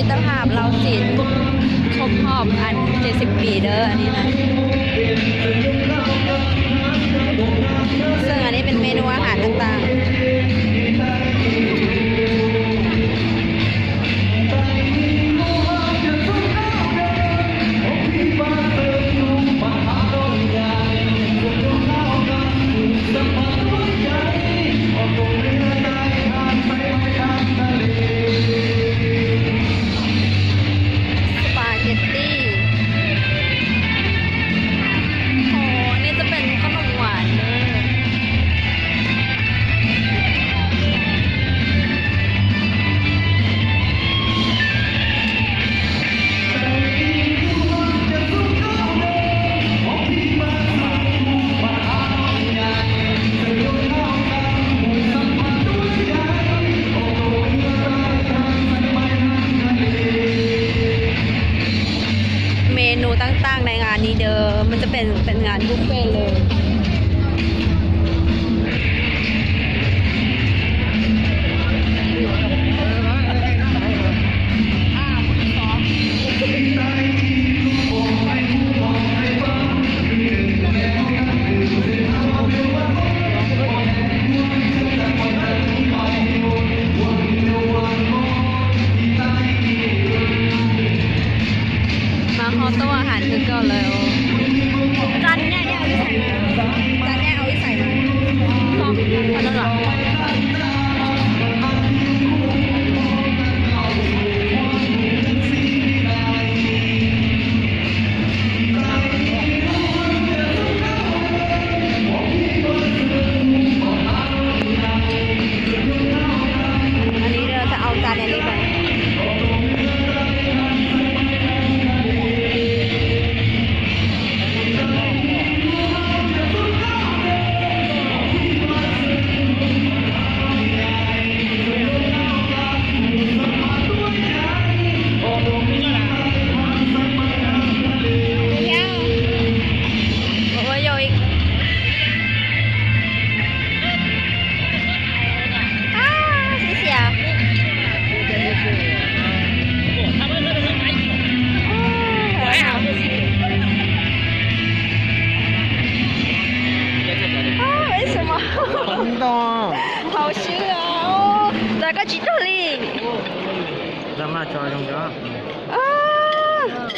ตรภาพลาวจีนครบรอบอัน70 ปีเด้ออันนี้นะซึ่งอันนี้เป็นเมนูอาหารต่างๆเมนูต่างๆในงานนี้เด้อมันจะเป็นงานบุฟเฟ่ต์เลยมาฮอตโต้อาหารคือก่อนเลยจานเนี่ยเอาวิใส่มาจานเนี่ยเอาวิใส่มาซองอันนั้นเหรออันนี้เราจะเอาจานนี้ไป好吃啊！哦，来个吉多利。咱们抓中间。